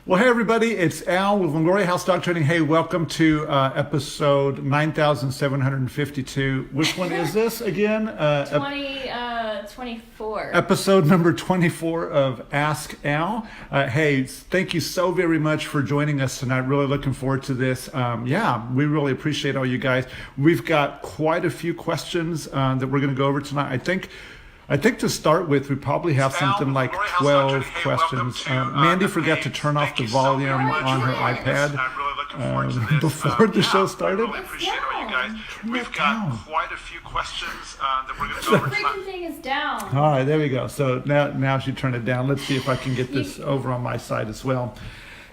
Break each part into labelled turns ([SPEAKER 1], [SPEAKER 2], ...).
[SPEAKER 1] Well, hey everybody, it's Al with Longoria House Dog Training. Hey, welcome to episode 9752. Which one is this again?
[SPEAKER 2] 24.
[SPEAKER 1] Episode number 24 of Ask Al. Hey, thank you so very much for joining us tonight. Really looking forward to this. We really appreciate all you guys. We've got quite a few questions that we're going to go over tonight. I think to start with, we probably have something like 12 questions. Mandy forgot to turn off the volume on her iPad before the show started.
[SPEAKER 2] We've got
[SPEAKER 1] quite a few questions that we're going to go over tonight.
[SPEAKER 2] The freaking thing is down.
[SPEAKER 1] All right, there we go. So now she turned it down. Let's see if I can get this over on my side as well.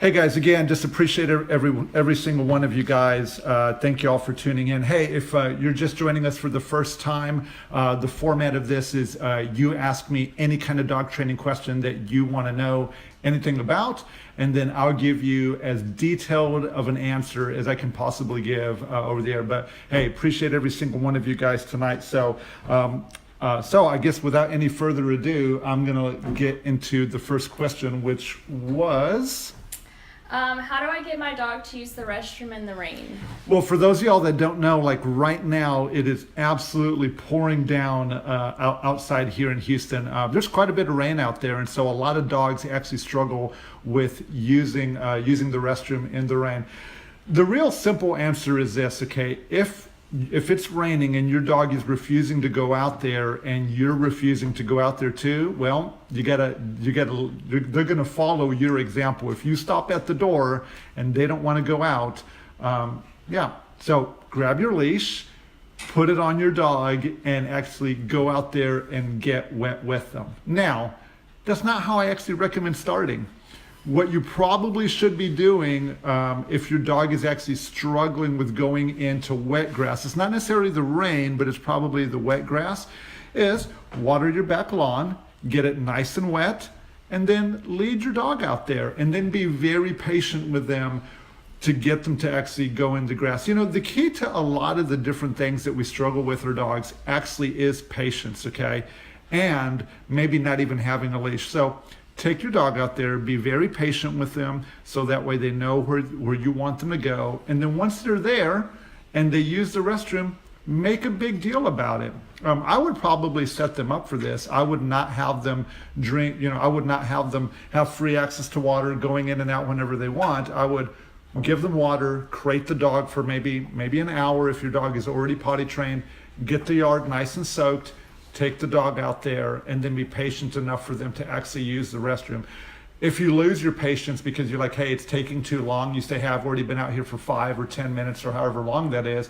[SPEAKER 1] Hey guys, again, just appreciate every single one of you guys. Thank you all for tuning in. Hey, if you're just joining us for the first time, the format of this is you ask me any kind of dog training question that you want to know anything about, and then I'll give you as detailed of an answer as I can possibly give over the air. But hey, appreciate every single one of you guys tonight. So I guess without any further ado, I'm gonna get into the first question, which was...
[SPEAKER 2] how do I get my dog to use the restroom in the rain?
[SPEAKER 1] Well, for those of y'all that don't know, like right now, it is absolutely pouring down outside here in Houston. There's quite a bit of rain out there, and so a lot of dogs actually struggle with using the restroom in the rain. The real simple answer is this, okay? If it's raining and your dog is refusing to go out there and you're refusing to go out there too, well, they're gonna follow your example. If you stop at the door and they don't want to go out, so grab your leash, put it on your dog, and actually go out there and get wet with them. Now, that's not how I actually recommend starting. What you probably should be doing if your dog is actually struggling with going into wet grass, it's not necessarily the rain, but it's probably the wet grass, is water your back lawn, get it nice and wet, and then lead your dog out there, and then be very patient with them to get them to actually go into grass. You know, the key to a lot of the different things that we struggle with our dogs actually is patience, okay? And maybe not even having a leash. So take your dog out there, be very patient with them so that way they know where you want them to go. And then once they're there and they use the restroom, make a big deal about it. I would probably set them up for this. I would not have them drink, I would not have them have free access to water going in and out whenever they want. I would give them water, crate the dog for maybe an hour if your dog is already potty trained, get the yard nice and soaked, take the dog out there, and then be patient enough for them to actually use the restroom. If you lose your patience because you're like, hey, it's taking too long, you say, hey, I've already been out here for 5 or 10 minutes or however long that is,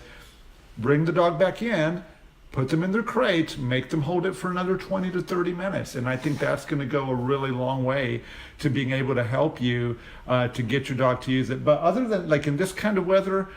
[SPEAKER 1] bring the dog back in, put them in their crate, make them hold it for another 20 to 30 minutes. And I think that's going to go a really long way to being able to help you to get your dog to use it. But other than, like in this kind of weather,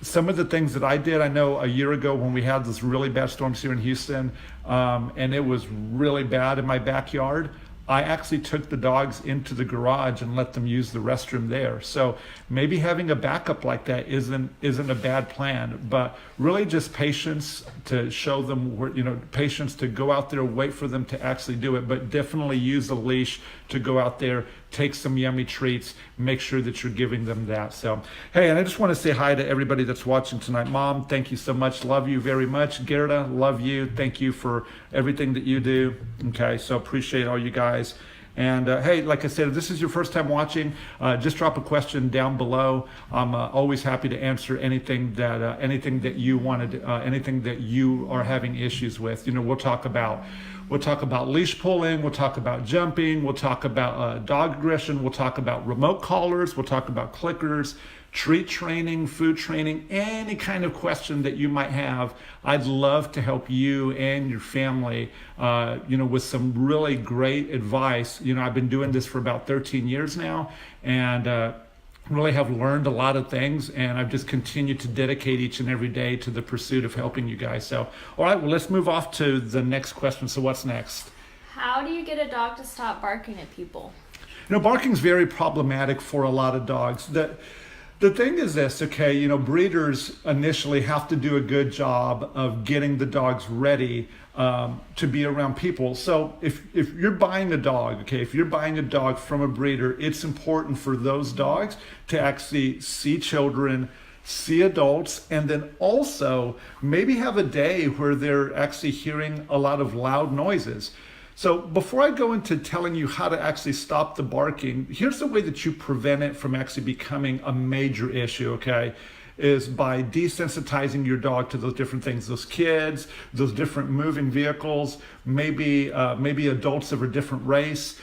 [SPEAKER 1] some of the things that I did, I know a year ago when we had those really bad storms here in Houston, and it was really bad in my backyard, I actually took the dogs into the garage and let them use the restroom there. So maybe having a backup like that isn't a bad plan, but really just patience to show them where, patience to go out there, wait for them to actually do it, but definitely use a leash to go out there, take some yummy treats, make sure that you're giving them that. So, hey, and I just want to say hi to everybody that's watching tonight. Mom, thank you so much. Love you very much. Gerda, love you. Thank you for everything that you do. Okay, so appreciate all you guys. And hey, like I said, if this is your first time watching, just drop a question down below. I'm always happy to answer anything that you wanted, anything that you are having issues with. We'll talk about leash pulling, we'll talk about jumping, we'll talk about dog aggression, we'll talk about remote collars, we'll talk about clickers, treat training, food training, any kind of question that you might have. I'd love to help you and your family, with some really great advice. I've been doing this for about 13 years now, and really have learned a lot of things, and I've just continued to dedicate each and every day to the pursuit of helping you guys. So, all right, well, let's move off to the next question. So what's next?
[SPEAKER 2] How do you get a dog to stop barking at people?
[SPEAKER 1] Barking is very problematic for a lot of dogs. The thing is this, okay, breeders initially have to do a good job of getting the dogs ready to be around people. So if you're buying a dog, okay, if you're buying a dog from a breeder, it's important for those dogs to actually see children, see adults, and then also maybe have a day where they're actually hearing a lot of loud noises. So before I go into telling you how to actually stop the barking, here's the way that you prevent it from actually becoming a major issue, okay? Is by desensitizing your dog to those different things, those kids, those different moving vehicles, maybe adults of a different race,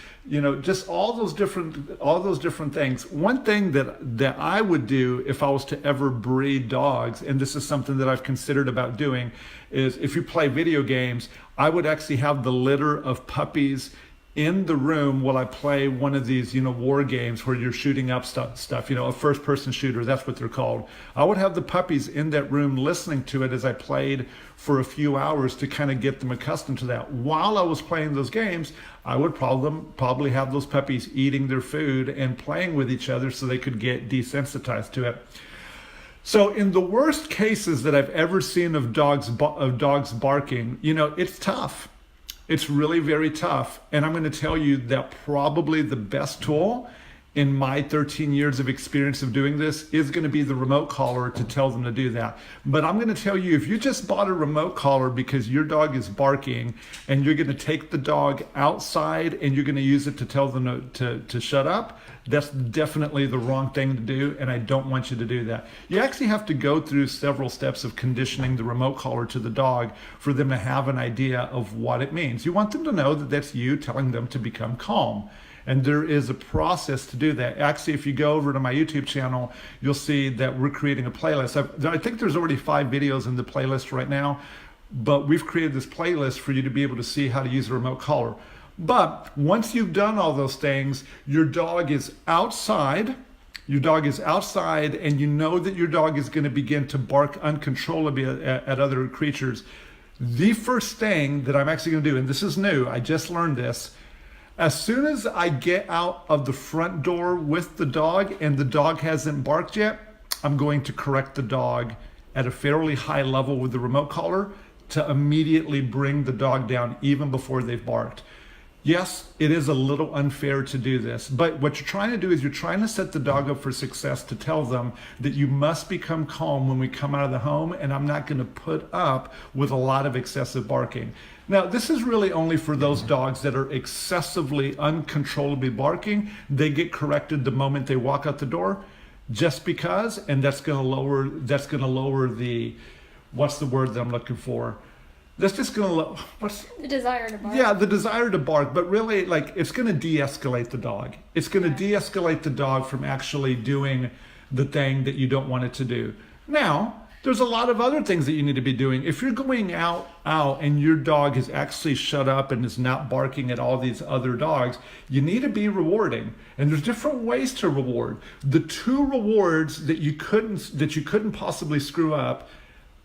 [SPEAKER 1] just all those different things. One thing that I would do if I was to ever breed dogs, and this is something that I've considered about doing, is if you play video games, I would actually have the litter of puppies in the room while I play one of these, war games where you're shooting up stuff, a first person shooter, that's what they're called. I would have the puppies in that room listening to it as I played for a few hours to kind of get them accustomed to that. While I was playing those games, I would probably have those puppies eating their food and playing with each other so they could get desensitized to it. So in the worst cases that I've ever seen of dogs barking, it's tough. It's really very tough. And I'm going to tell you that probably the best tool in my 13 years of experience of doing this is going to be the remote collar to tell them to do that. But I'm going to tell you, if you just bought a remote collar because your dog is barking and you're going to take the dog outside and you're going to use it to tell them to shut up, that's definitely the wrong thing to do, and I don't want you to do that. You actually have to go through several steps of conditioning the remote collar to the dog for them to have an idea of what it means. You want them to know that that's you telling them to become calm. And there is a process to do that. Actually, if you go over to my YouTube channel, you'll see that we're creating a playlist. I think there's already 5 videos in the playlist right now, but we've created this playlist for you to be able to see how to use a remote collar. But once you've done all those things, your dog is outside, and you know that your dog is going to begin to bark uncontrollably at other creatures. The first thing that I'm actually going to do, and this is new, I just learned this, as soon as I get out of the front door with the dog and the dog hasn't barked yet, I'm going to correct the dog at a fairly high level with the remote collar to immediately bring the dog down even before they've barked. Yes, it is a little unfair to do this, but what you're trying to do is you're trying to set the dog up for success, to tell them that you must become calm when we come out of the home, and I'm not going to put up with a lot of excessive barking. Now, this is really only for those dogs that are excessively, uncontrollably barking. They get corrected the moment they walk out the door, just because, and that's going to lower the, what's the word that I'm looking for? That's just going to, what's
[SPEAKER 2] the desire to bark?
[SPEAKER 1] Yeah, the desire to bark, but really, it's going to de-escalate the dog. It's going to de-escalate the dog from actually doing the thing that you don't want it to do. Now, there's a lot of other things that you need to be doing. If you're going out and your dog is actually shut up and is not barking at all these other dogs, you need to be rewarding. And there's different ways to reward. The 2 rewards that you couldn't possibly screw up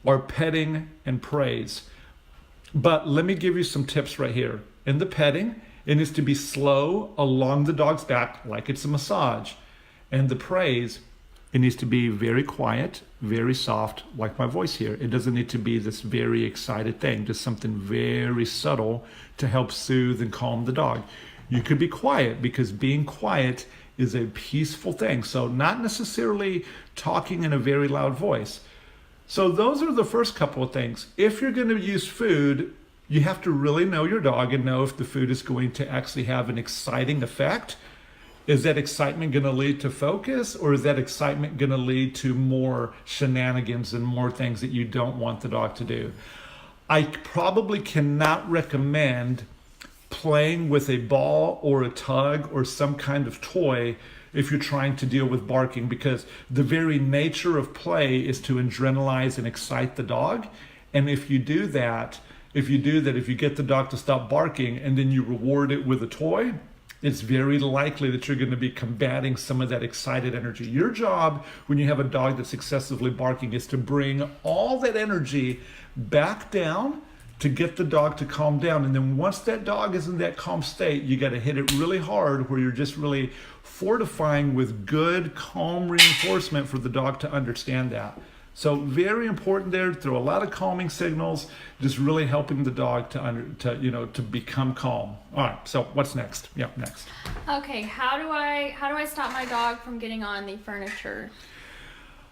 [SPEAKER 1] are petting and praise. But let me give you some tips right here. In the petting, it needs to be slow along the dog's back, like it's a massage. And the praise, it needs to be very quiet, very soft, like my voice here. It doesn't need to be this very excited thing, just something very subtle to help soothe and calm the dog. You could be quiet, because being quiet is a peaceful thing. So not necessarily talking in a very loud voice. So those are the first couple of things. If you're going to use food, you have to really know your dog and know if the food is going to actually have an exciting effect. Is that excitement going to lead to focus, or is that excitement going to lead to more shenanigans and more things that you don't want the dog to do? I probably cannot recommend playing with a ball or a tug or some kind of toy if you're trying to deal with barking, because the very nature of play is to adrenalize and excite the dog. And if you do that, if you get the dog to stop barking and then you reward it with a toy, it's very likely that you're going to be combating some of that excited energy. Your job when you have a dog that's excessively barking is to bring all that energy back down to get the dog to calm down. And then once that dog is in that calm state, you got to hit it really hard where you're just really fortifying with good, calm reinforcement for the dog to understand that. So very important there, through a lot of calming signals, just really helping the dog to become calm. All right, so what's next? Yeah, next.
[SPEAKER 2] Okay, how do I stop my dog from getting on the furniture?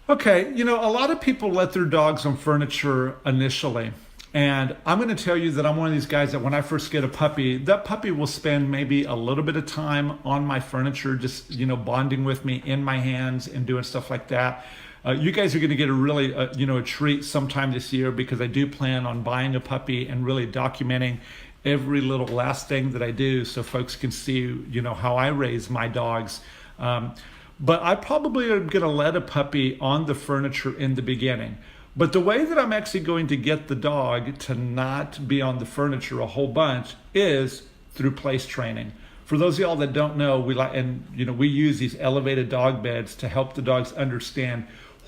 [SPEAKER 1] Okay, a lot of people let their dogs on furniture initially. And I'm going to tell you that I'm one of these guys that when I first get a puppy, that puppy will spend maybe a little bit of time on my furniture, just, bonding with me in my hands and doing stuff like that. You guys are going to get a really, a treat sometime this year, because I do plan on buying a puppy and really documenting every little last thing that I do, so folks can see, how I raise my dogs. But I probably am going to let a puppy on the furniture in the beginning. But the way that I'm actually going to get the dog to not be on the furniture a whole bunch is through place training. For those of y'all that don't know, we use these elevated dog beds to help the dogs understand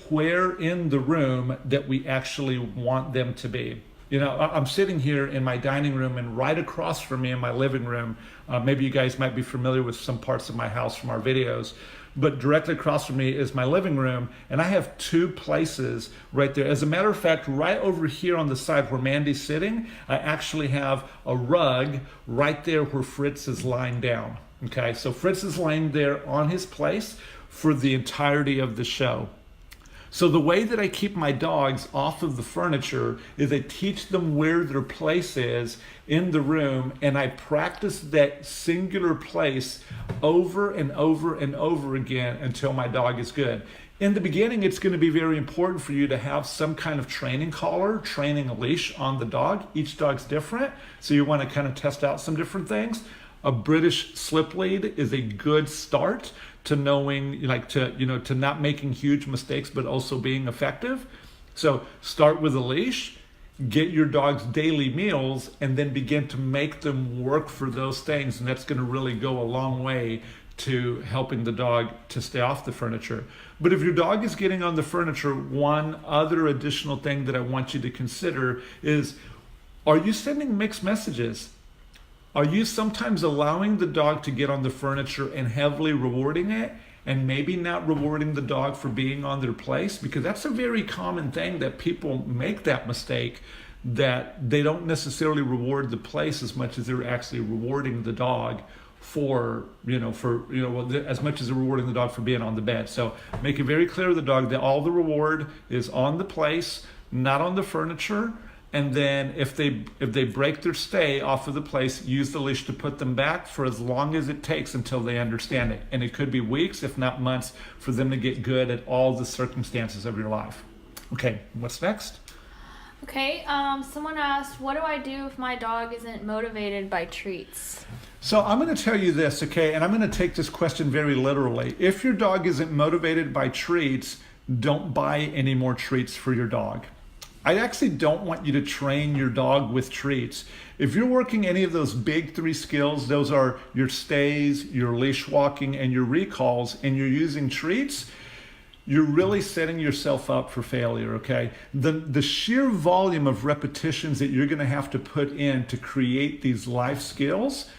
[SPEAKER 1] where in the room that we actually want them to be. I'm sitting here in my dining room, and right across from me in my living room, maybe you guys might be familiar with some parts of my house from our videos, but directly across from me is my living room, and I have two places right there. As a matter of fact, right over here on the side where Mandy's sitting, I actually have a rug right there where Fritz is lying down. Okay, so Fritz is laying there on his place for the entirety of the show. So the way that I keep my dogs off of the furniture is I teach them where their place is in the room, and I practice that singular place over and over and over again until my dog is good. In the beginning, it's going to be very important for you to have some kind of training collar, training leash on the dog. Each dog's different, so you want to kind of test out some different things. A British slip lead is a good start to knowing, to not making huge mistakes, but also being effective. So start with a leash, get your dog's daily meals, and then begin to make them work for those things. And that's going to really go a long way to helping the dog to stay off the furniture. But if your dog is getting on the furniture, one other additional thing that I want you to consider is, are you sending mixed messages? Are you sometimes allowing the dog to get on the furniture and heavily rewarding it, and maybe not rewarding the dog for being on their place? Because that's a very common thing, that people make that mistake, that they don't necessarily reward the place as much as they're actually rewarding the dog as much as they're rewarding the dog for being on the bed. So make it very clear to the dog that all the reward is on the place, not on the furniture. And then if they break their stay off of the place, use the leash to put them back for as long as it takes until they understand it. And it could be weeks, if not months, for them to get good at all the circumstances of your life. Okay, what's next?
[SPEAKER 2] Okay, someone asked, what do I do if my dog isn't motivated by treats?
[SPEAKER 1] So I'm going to tell you this, okay, and I'm going to take this question very literally. If your dog isn't motivated by treats, don't buy any more treats for your dog. I actually don't want you to train your dog with treats. If you're working any of those big three skills, those are your stays, your leash walking, and your recalls, and you're using treats, you're really setting yourself up for failure, okay? The sheer volume of repetitions that you're gonna have to put in to create these life skills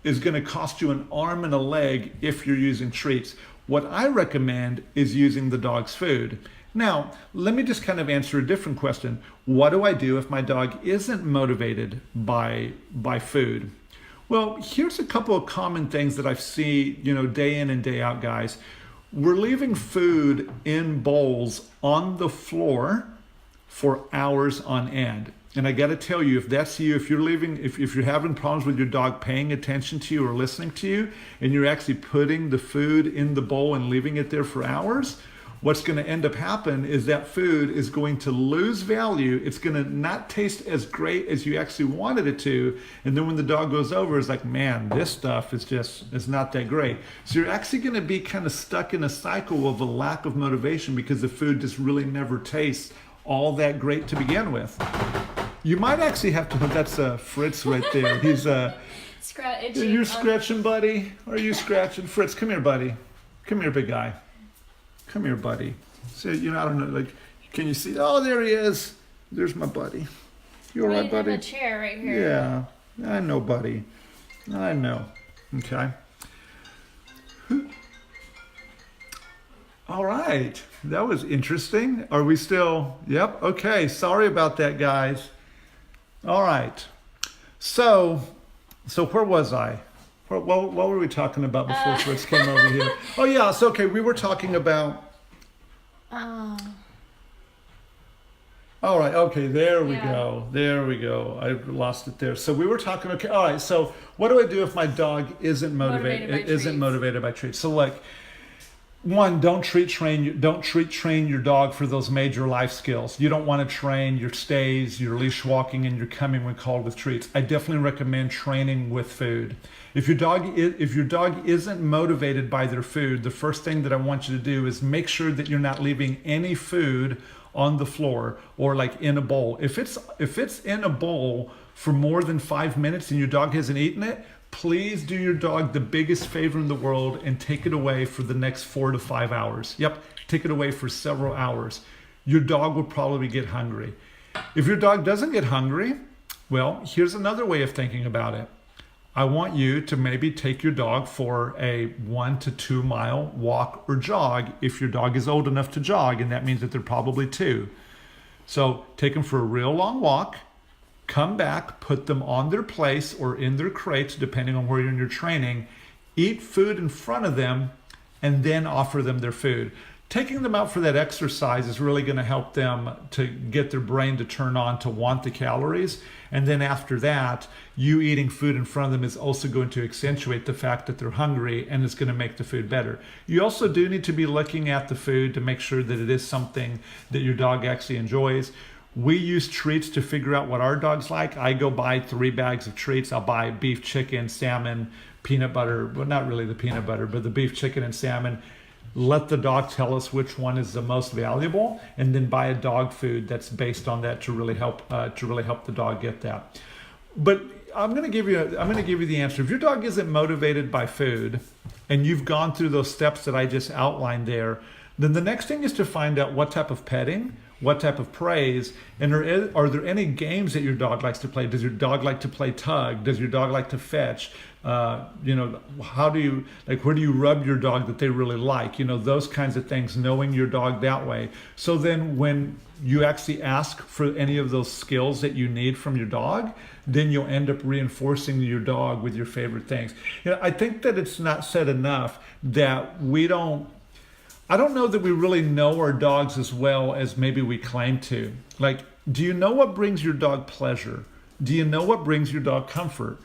[SPEAKER 1] is gonna cost you an arm and a leg if you're using treats. What I recommend is using the dog's food. Now, let me just kind of answer a different question. What do I do if my dog isn't motivated by food? Well, here's a couple of common things that I've seen, day in and day out, guys. We're leaving food in bowls on the floor for hours on end. And I got to tell you, if that's you, if you're having problems with your dog paying attention to you or listening to you, and you're actually putting the food in the bowl and leaving it there for hours, what's going to end up happening is that food is going to lose value. It's going to not taste as great as you actually wanted it to. And then when the dog goes over, it's like, man, this stuff is not that great. So you're actually going to be kind of stuck in a cycle of a lack of motivation because the food just really never tastes all that great to begin with. You might actually have to, that's Fritz right there. He's
[SPEAKER 2] itching.
[SPEAKER 1] You're scratching, buddy? Are you scratching? Fritz, come here, buddy. Come here, big guy. Come here, buddy. So, I don't know, can you see? Oh, there he is. There's my buddy. You all right,
[SPEAKER 2] in
[SPEAKER 1] buddy?
[SPEAKER 2] the chair right here.
[SPEAKER 1] Yeah, I know, buddy. I know. Okay. All right. That was interesting. Are we still? Yep. Okay. Sorry about that, guys. All right. So where was I? What were we talking about before Fritz came over here? Oh, yeah. So, okay. We were talking about... All right. Okay. There we go. There we go. I lost it there. So we were talking. Okay. All right. So what do I do if my dog isn't motivated by treats? So like, one, don't treat train your dog for those major life skills. You don't want to train your stays, your leash walking, and your coming when called with treats. I definitely recommend training with food. If your dog isn't motivated by their food, the first thing that I want you to do is make sure that you're not leaving any food on the floor or like in a bowl. If it's in a bowl for more than 5 minutes and your dog hasn't eaten it, please do your dog the biggest favor in the world and take it away for the next 4 to 5 hours. Yep, take it away for several hours. Your dog will probably get hungry. If your dog doesn't get hungry, well, here's another way of thinking about it. I want you to maybe take your dog for a 1 to 2 mile walk or jog if your dog is old enough to jog, and that means that they're probably 2. So take them for a real long walk, come back, put them on their place or in their crates, depending on where you're in your training, eat food in front of them, and then offer them their food. Taking them out for that exercise is really going to help them to get their brain to turn on to want the calories. And then after that, you eating food in front of them is also going to accentuate the fact that they're hungry, and it's going to make the food better. You also do need to be looking at the food to make sure that it is something that your dog actually enjoys. We use treats to figure out what our dog's like. I go buy 3 bags of treats. I'll buy beef, chicken, salmon, peanut butter. Well, not really the peanut butter, but the beef, chicken, and salmon. Let the dog tell us which one is the most valuable, and then buy a dog food that's based on that to really help the dog get that. But I'm going to give you the answer. If your dog isn't motivated by food, and you've gone through those steps that I just outlined there, then the next thing is to find out what type of petting, what type of praise, and are there any games that your dog likes to play? Does your dog like to play tug? Does your dog like to fetch? How do you, like, where do you rub your dog that they really like? Those kinds of things, knowing your dog that way. So then when you actually ask for any of those skills that you need from your dog, then you'll end up reinforcing your dog with your favorite things. I think that it's not said enough that I don't know that we really know our dogs as well as maybe we claim to. Like, do you know what brings your dog pleasure? Do you know what brings your dog comfort?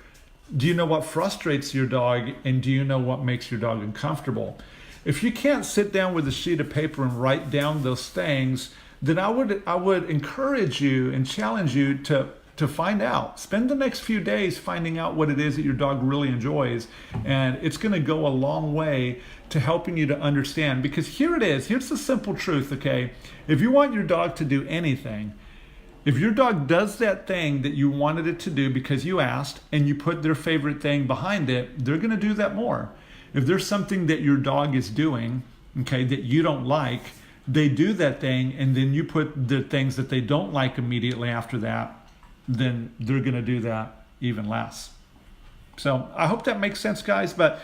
[SPEAKER 1] Do you know what frustrates your dog? And do you know what makes your dog uncomfortable? If you can't sit down with a sheet of paper and write down those things, then I would encourage you and challenge you to find out. Spend the next few days finding out what it is that your dog really enjoys. And it's going to go a long way to helping you to understand. Because here it is. Here's the simple truth, okay? If you want your dog to do anything, if your dog does that thing that you wanted it to do because you asked and you put their favorite thing behind it, they're going to do that more. If there's something that your dog is doing, okay, that you don't like, they do that thing, and then you put the things that they don't like immediately after that, then they're going to do that even less. So I hope that makes sense, guys. But,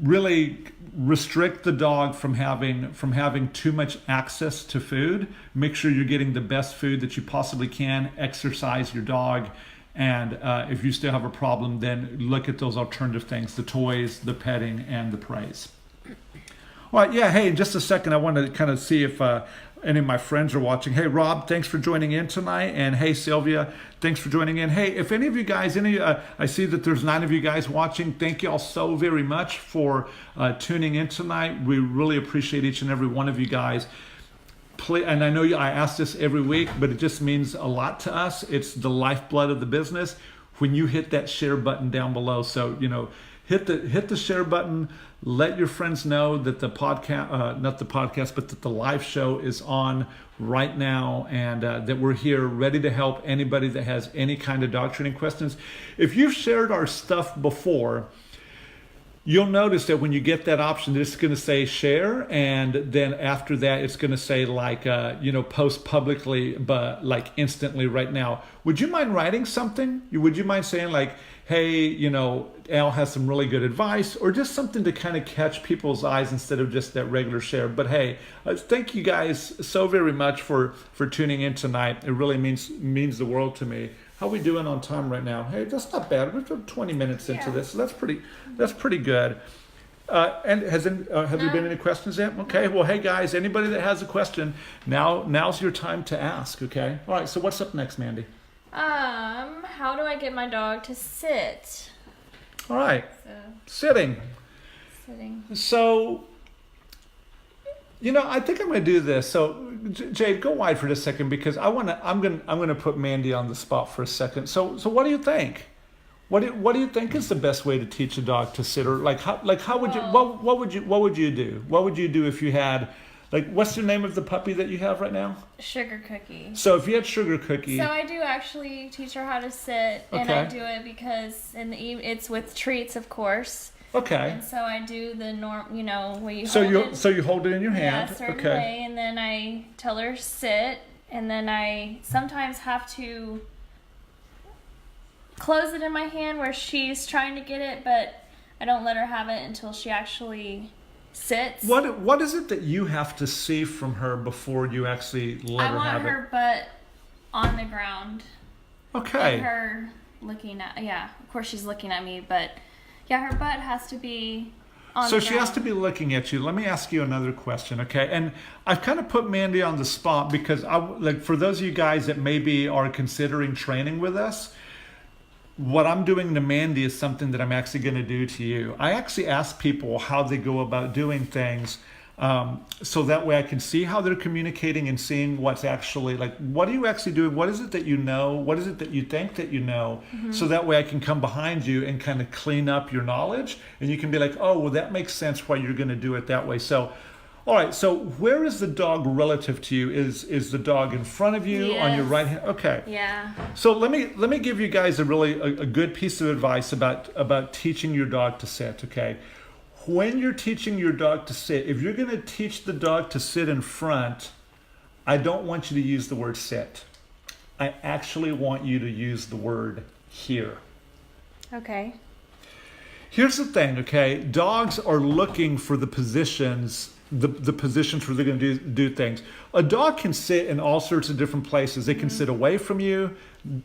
[SPEAKER 1] really restrict the dog from having too much access to food. Make sure you're getting the best food that you possibly can. Exercise your dog. And if you still have a problem, then look at those alternative things, the toys, the petting, and the praise. All right, yeah, hey, in just a second, I want to kind of see if any of my friends are watching. Hey, Rob, thanks for joining in tonight. And hey, Sylvia, thanks for joining in. Hey, if any of you guys, I see that there's 9 of you guys watching. Thank you all so very much for tuning in tonight. We really appreciate each and every one of you guys. And I know I ask this every week, but it just means a lot to us. It's the lifeblood of the business when you hit that share button down below. So, hit the share button. Let your friends know that the podcast, not the podcast, but that the live show is on right now, and that we're here ready to help anybody that has any kind of dog training questions. If you've shared our stuff before, you'll notice that when you get that option, it's going to say share, and then after that, it's going to say like, post publicly, but like instantly right now. Would you mind writing something? Would you mind saying like, hey, Al has some really good advice, or just something to kind of catch people's eyes instead of just that regular share? But hey, thank you guys so very much for tuning in tonight. It really means the world to me. How are we doing on time right now? Hey, that's not bad. We're 20 minutes into this, so that's pretty good. And have there been any questions yet? Okay. Well, hey guys, anybody that has a question, now's your time to ask. Okay. All right. So what's up next, Mandy?
[SPEAKER 2] How do I get my dog to sit?
[SPEAKER 1] All right.
[SPEAKER 2] Sitting.
[SPEAKER 1] So, I think I'm going to do this. So, Jade, go wide for just a second because I'm going to put Mandy on the spot for a second. So what do you think? What do you think is the best way to teach a dog to sit, or how would you what would you do? What would you do if you had, what's the name of the puppy that you have right now?
[SPEAKER 2] Sugar Cookie.
[SPEAKER 1] So if you had Sugar Cookie.
[SPEAKER 2] So I do actually teach her how to sit, and I do it because it's with treats, of course.
[SPEAKER 1] Okay.
[SPEAKER 2] And so I do the where you
[SPEAKER 1] So you hold it in your hand.
[SPEAKER 2] Yeah, a certain way, and then I tell her sit, and then I sometimes have to close it in my hand where she's trying to get it, but I don't let her have it until she actually sits.
[SPEAKER 1] What is it that you have to see from her before you actually let her have it?
[SPEAKER 2] I want her butt on the ground.
[SPEAKER 1] Okay.
[SPEAKER 2] And her looking at, of course she's looking at me, but her butt has to be on the ground. So
[SPEAKER 1] she has to be looking at you. Let me ask you another question, okay? And I've kind of put Mandy on the spot because for those of you guys that maybe are considering training with us, what I'm doing to Mandy is something that I'm actually going to do to you. I actually ask people how they go about doing things, so that way I can see how they're communicating and seeing what's actually, what are you actually doing? What is it that you know? What is it that you think that you know? Mm-hmm. So that way I can come behind you and kind of clean up your knowledge, and you can be like, oh, well, that makes sense why you're going to do it that way. So, all right, so where is the dog relative to you? Is the dog in front of you, on your right hand? Okay.
[SPEAKER 2] Yeah.
[SPEAKER 1] So let me give you guys a good piece of advice about teaching your dog to sit, okay? When you're teaching your dog to sit, if you're going to teach the dog to sit in front, I don't want you to use the word sit. I actually want you to use the word here.
[SPEAKER 2] Okay.
[SPEAKER 1] Here's the thing, okay? Dogs are looking for the positions where they're going to do things. A dog can sit in all sorts of different places. They can sit away from you.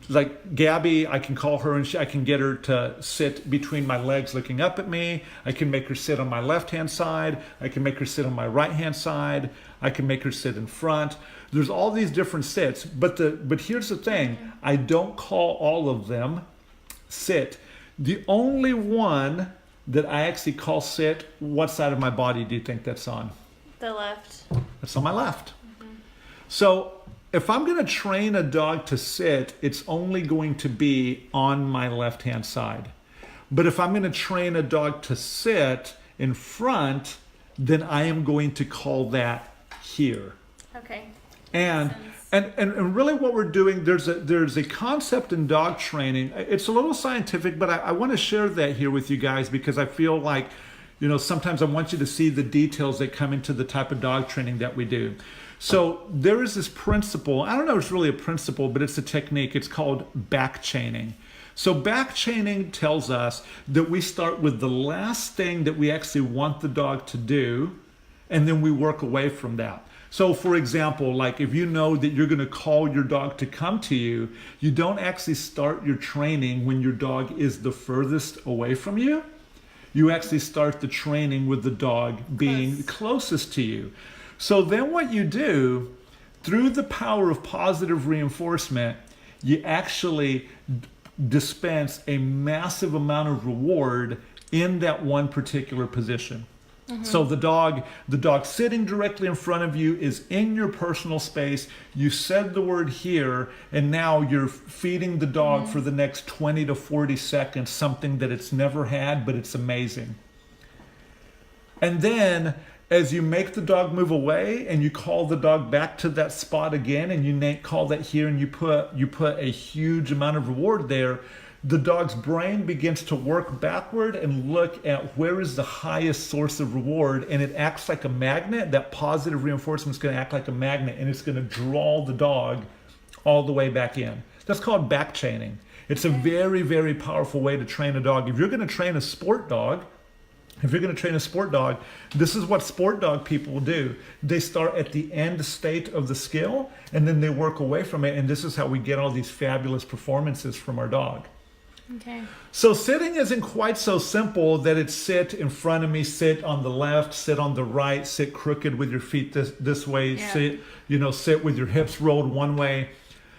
[SPEAKER 1] Like Gabby, I can call her and I can get her to sit between my legs looking up at me. I can make her sit on my left-hand side. I can make her sit on my right-hand side. I can make her sit in front. There's all these different sits. But here's the thing. I don't call all of them sit. The only one that I actually call sit, what side of my body do you think that's on?
[SPEAKER 2] The left.
[SPEAKER 1] That's on my left. Mm-hmm. So if I'm going to train a dog to sit, it's only going to be on my left-hand side. But if I'm going to train a dog to sit in front, then I am going to call that here.
[SPEAKER 2] Okay.
[SPEAKER 1] And really what we're doing, there's a concept in dog training. It's a little scientific, but I want to share that here with you guys because I feel like, sometimes I want you to see the details that come into the type of dog training that we do. So there is this principle, I don't know if it's really a principle, but it's a technique. It's called back chaining. So back chaining tells us that we start with the last thing that we actually want the dog to do, and then we work away from that. So for example, if you know that you're going to call your dog to come to you, you don't actually start your training when your dog is the furthest away from you. You actually start the training with the dog being closest to you. So then what you do, through the power of positive reinforcement, you actually dispense a massive amount of reward in that one particular position. Mm-hmm. So the dog sitting directly in front of you is in your personal space. You said the word here, and now you're feeding the dog for the next 20 to 40 seconds, something that it's never had, but it's amazing. And then as you make the dog move away and you call the dog back to that spot again, and you call that here, and you put a huge amount of reward there, the dog's brain begins to work backward and look at where is the highest source of reward, and it acts like a magnet. That positive reinforcement is going to act like a magnet, and it's going to draw the dog all the way back in. That's called back chaining. It's a very, very powerful way to train a dog. If you're going to train a sport dog, this is what sport dog people do. They start at the end state of the skill, and then they work away from it, and this is how we get all these fabulous performances from our dog.
[SPEAKER 2] Okay.
[SPEAKER 1] So sitting isn't quite so simple that it's sit in front of me, sit on the left, sit on the right, sit crooked with your feet this way,
[SPEAKER 2] Yeah.
[SPEAKER 1] sit with your hips rolled one way.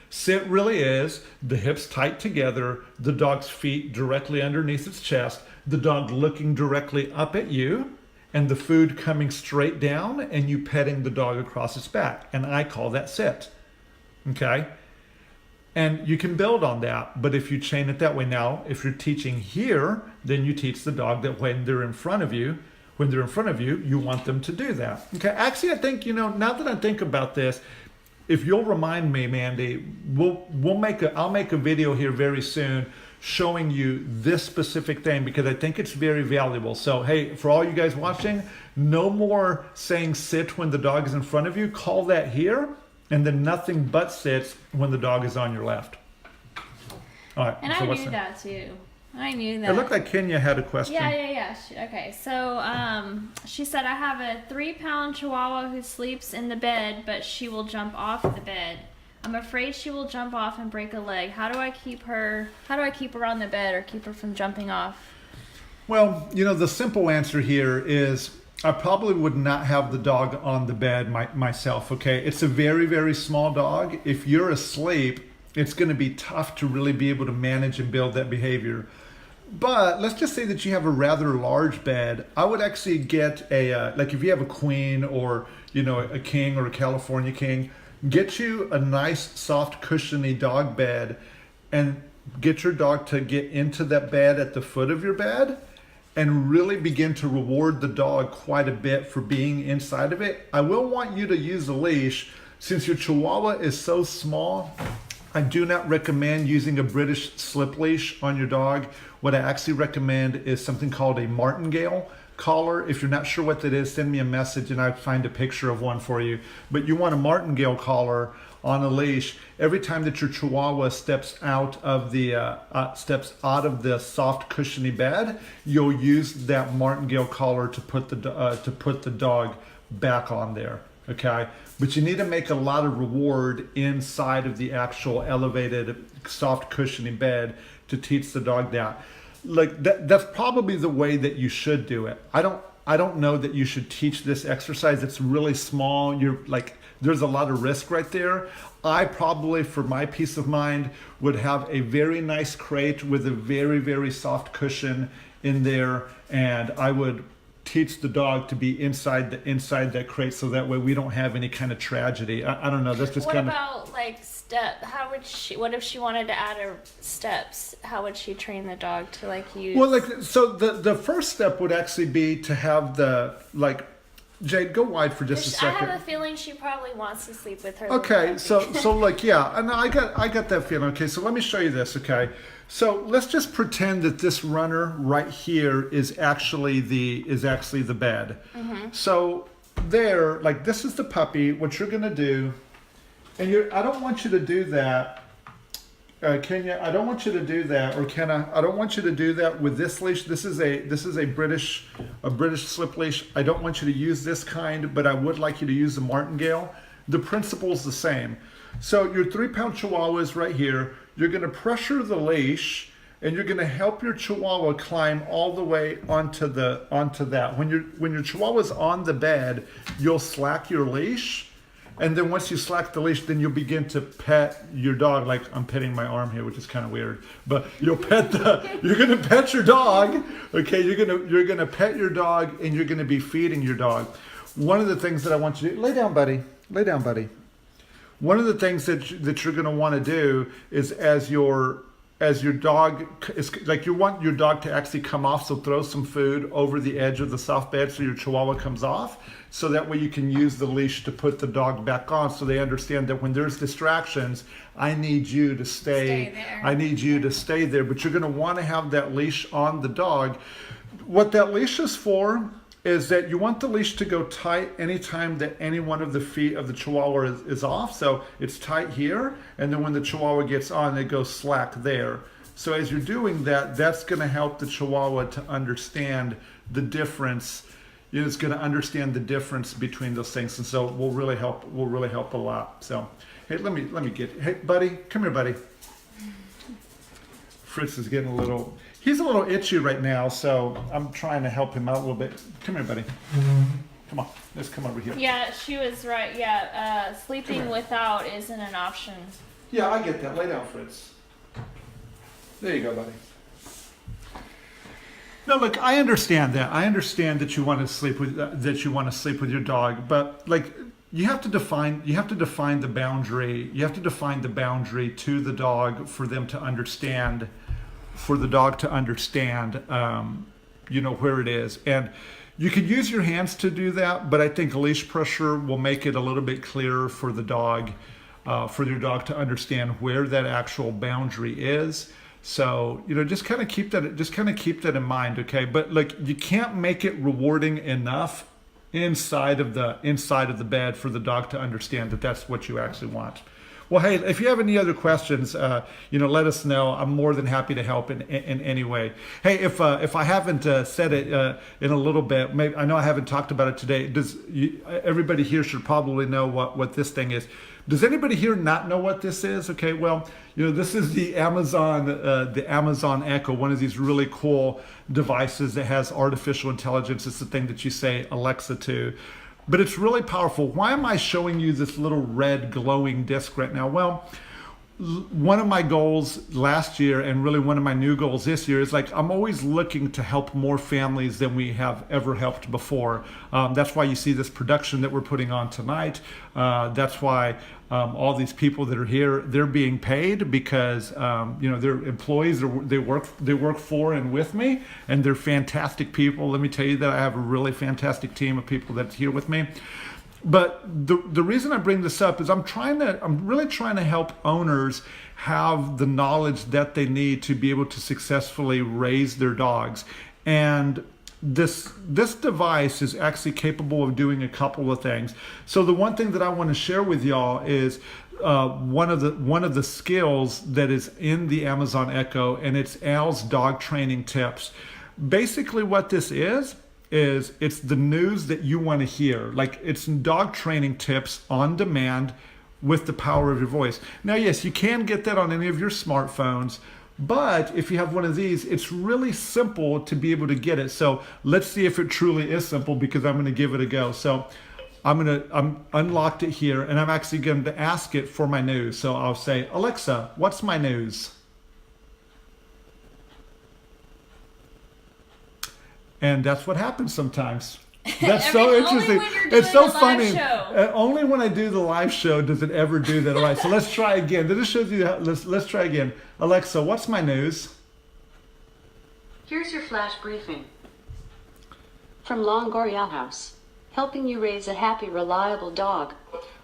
[SPEAKER 1] Sit really is the hips tight together, the dog's feet directly underneath its chest, the dog looking directly up at you, and the food coming straight down, and you petting the dog across its back. And I call that sit. Okay? And you can build on that, but if you chain it that way now, if you're teaching here, then you teach the dog that when they're in front of you, you want them to do that. Okay? Actually, I think, now that I think about this, if you'll remind me, Mandy, I'll make a video here very soon showing you this specific thing because I think it's very valuable. So, hey, for all you guys watching, no more saying sit when the dog is in front of you. Call that here, and then nothing but sits when the dog is on your left. All right.
[SPEAKER 2] And
[SPEAKER 1] so
[SPEAKER 2] I
[SPEAKER 1] what's
[SPEAKER 2] knew that too. I knew
[SPEAKER 1] It
[SPEAKER 2] that.
[SPEAKER 1] looked like Kenya had a question.
[SPEAKER 2] Yeah. Okay, so she said, I have a 3-pound Chihuahua who sleeps in the bed, but she will jump off the bed. I'm afraid she will jump off and break a leg. How do I keep her on the bed or keep her from jumping off?
[SPEAKER 1] Well, the simple answer here is I probably would not have the dog on the bed myself, okay? It's a very, very small dog. If you're asleep, it's going to be tough to really be able to manage and build that behavior. But let's just say that you have a rather large bed. I would actually get like if you have a queen or, a king or a California king, get you a nice, soft, cushiony dog bed and get your dog to get into that bed at the foot of your bed and really begin to reward the dog quite a bit for being inside of it. I will want you to use a leash. Since your Chihuahua is so small, I do not recommend using a British slip leash on your dog. What I actually recommend is something called a martingale collar. If you're not sure what that is, send me a message and I'll find a picture of one for you. But you want a martingale collar on a leash. Every time that your Chihuahua steps out of the soft cushiony bed, you'll use that martingale collar to put the dog back on there. Okay, but you need to make a lot of reward inside of the actual elevated soft cushiony bed to teach the dog that. Like that's probably the way that you should do it. I don't know that you should teach this exercise. It's really small. There's a lot of risk right there. I probably, for my peace of mind, would have a very nice crate with a very, very soft cushion in there, and I would teach the dog to be inside that crate so that way we don't have any kind of tragedy. I don't know. That's just kind of.
[SPEAKER 2] What about like step? What if she wanted to add her steps? How would she train the dog to use?
[SPEAKER 1] Well, so the first step would actually be to have Jade, go wide for just a second.
[SPEAKER 2] I have a feeling she probably wants to sleep with her.
[SPEAKER 1] Okay, so yeah, and I got that feeling. Okay, so let me show you this. Okay, so let's just pretend that this runner right here is actually the bed. Mm-hmm. So there, this is the puppy. What you're gonna do, and I don't want you to do that. Kenya, I don't want you to do that, or Kenna, I don't want you to do that with this leash. This is a British slip leash. I don't want you to use this kind, but I would like you to use the martingale. The principle's the same. So your 3-pound Chihuahua is right here. You're going to pressure the leash, and you're going to help your Chihuahua climb all the way onto that. When your Chihuahua's on the bed, you'll slack your leash. And then once you slack the leash, then you'll begin to pet your dog. Like I'm petting my arm here, which is kind of weird. But you're gonna pet your dog. Okay, you're gonna pet your dog, and you're gonna be feeding your dog. One of the things that I want you to do, lay down, buddy. Lay down, buddy. One of the things that you're gonna want to do is as you're as your dog is like, you want your dog to actually come off, so throw some food over the edge of the soft bed so your Chihuahua comes off, so that way you can use the leash to put the dog back on, so they understand that when there's distractions, I need you to stay
[SPEAKER 2] there.
[SPEAKER 1] I need you to stay there. But you're going to want to have that leash on the dog. What that leash is for is that you want the leash to go tight anytime that any one of the feet of the Chihuahua is off. So it's tight here, and then when the Chihuahua gets on, it goes slack there. So as you're doing that, that's going to help the Chihuahua to understand the difference. It's going to understand the difference between those things, and so will really help a lot. So hey, let me hey buddy, come here buddy. Fritz is getting he's a little itchy right now, so I'm trying to help him out a little bit. Come here buddy. Come on, let's come over here.
[SPEAKER 2] Yeah, she was right. Yeah, sleeping without isn't an option.
[SPEAKER 1] Yeah, I get that. Lay down, Fritz. There you go, buddy. No, look, I understand that. I understand that you want to sleep with your dog, but like, you have to define the boundary. You have to define the boundary to the dog for them to understand. For the dog to understand, where it is. And you could use your hands to do that, but I think leash pressure will make it a little bit clearer for the dog, for your dog to understand where that actual boundary is. So, just kind of keep that in mind, okay? But like, you can't make it rewarding enough inside of the bed for the dog to understand that that's what you actually want. Well, hey, if you have any other questions, let us know. I'm more than happy to help in any way. Hey, if I haven't said it in a little bit, maybe I know I haven't talked about it today. Everybody here should probably know what this thing is. Does anybody here not know what this is? Okay, well, this is the Amazon Echo, one of these really cool devices that has artificial intelligence. It's the thing that you say Alexa to. But it's really powerful. Why am I showing you this little red glowing disc right now? Well, one of my goals last year, and really one of my new goals this year, is like, I'm always looking to help more families than we have ever helped before. That's why you see this production that we're putting on tonight. That's why all these people that are here, they're being paid because they're employees. They work for and with me, and they're fantastic people. Let me tell you that I have a really fantastic team of people that's here with me. But the reason I bring this up is I'm really trying to help owners have the knowledge that they need to be able to successfully raise their dogs. And this device is actually capable of doing a couple of things. So the one thing that I want to share with y'all is one of the skills that is in the Amazon Echo, and it's Al's dog training tips. Basically what this is it's the news that you want to hear. Like, it's dog training tips on demand with the power of your voice. Now, yes, you can get that on any of your smartphones, but if you have one of these, it's really simple to be able to get it. So let's see if it truly is simple, because I'm going to give it a go. So I'm unlocked it here, and I'm actually going to ask it for my news. So I'll say, Alexa, what's my news? And that's what happens sometimes. That's so interesting. It's so funny. Only when I do the live show does it ever do that. All right, so let's try again. This shows you how, let's try again. Alexa, what's my news?
[SPEAKER 3] Here's your flash briefing. From Longoria House, helping you raise a happy, reliable dog.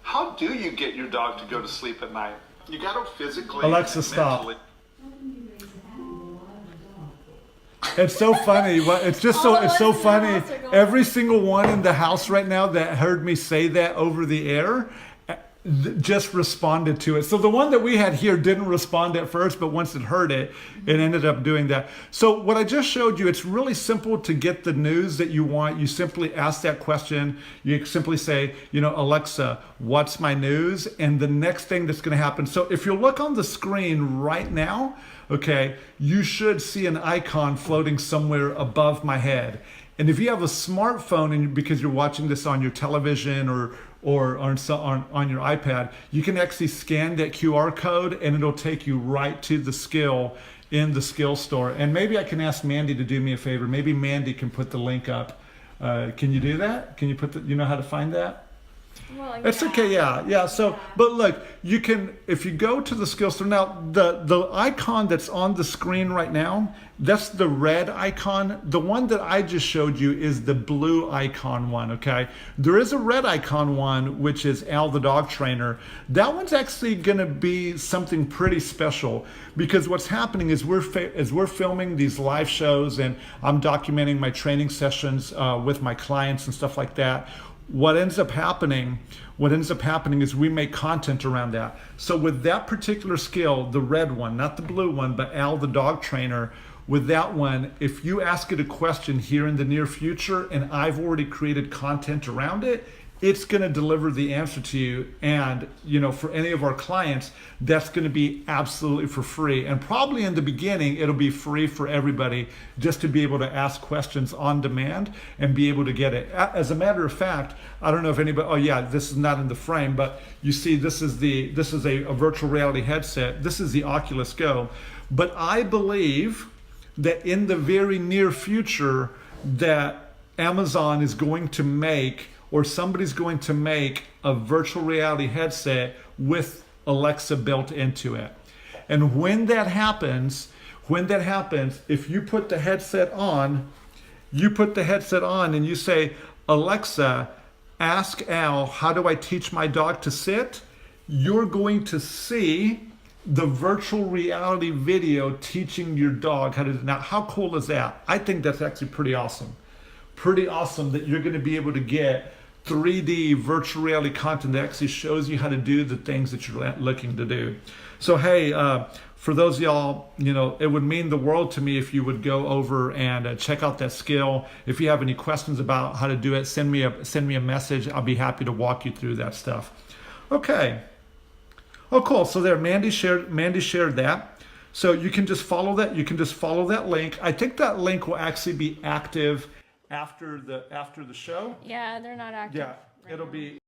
[SPEAKER 1] How do you get your dog to go to sleep at night? You got to physically. Alexa, stop. It's so funny. It's so funny. Every single one in the house right now that heard me say that over the air just responded to it. So the one that we had here didn't respond at first, but once it heard it, it ended up doing that. So what I just showed you, it's really simple to get the news that you want. You simply ask that question. You simply say, Alexa, what's my news? And the next thing that's going to happen. So if you look on the screen right now, okay, you should see an icon floating somewhere above my head. And if you have a smartphone, and because you're watching this on your television or on your iPad, you can actually scan that QR code, and it'll take you right to the skill in the skill store. And maybe I can ask Mandy to do me a favor. Maybe Mandy can put the link up. Can you do that? Can you you know how to find that?
[SPEAKER 2] Well,
[SPEAKER 1] It's okay, yeah. So, but look, you can, if you go to the skills, so now the icon that's on the screen right now, that's the red icon. The one that I just showed you is the blue icon one, okay? There is a red icon one, which is Al the dog trainer. That one's actually gonna be something pretty special, because what's happening is we're filming these live shows and I'm documenting my training sessions with my clients and stuff like that. What ends up happening is we make content around that. So with that particular skill, the red one, not the blue one, but Al the dog trainer, with that one, if you ask it a question here in the near future and I've already created content around it, it's going to deliver the answer to you. And, you know, for any of our clients, that's going to be absolutely for free. And probably in the beginning, it'll be free for everybody just to be able to ask questions on demand and be able to get it. As a matter of fact, I don't know if anybody, oh yeah, this is not in the frame, but you see this is a virtual reality headset. This is the Oculus Go. But I believe that in the very near future that Amazon is going to make, or somebody's going to make, a virtual reality headset with Alexa built into it. And when that happens, if you put the headset on, and you say, Alexa, ask Al, how do I teach my dog to sit? You're going to see the virtual reality video teaching your dog how to. Now, how cool is that? I think that's actually pretty awesome. Pretty awesome that you're going to be able to get 3D virtual reality content that actually shows you how to do the things that you're looking to do. So hey, for those of y'all, you know, it would mean the world to me if you would go over and check out that skill. If you have any questions about how to do it, send me a message. I'll be happy to walk you through that stuff. Okay. Oh, cool. So there, Mandy shared that. So you can just follow that. You can just follow that link. I think that link will actually be active after the show.
[SPEAKER 2] Yeah, they're not active.
[SPEAKER 1] Yeah, it'll be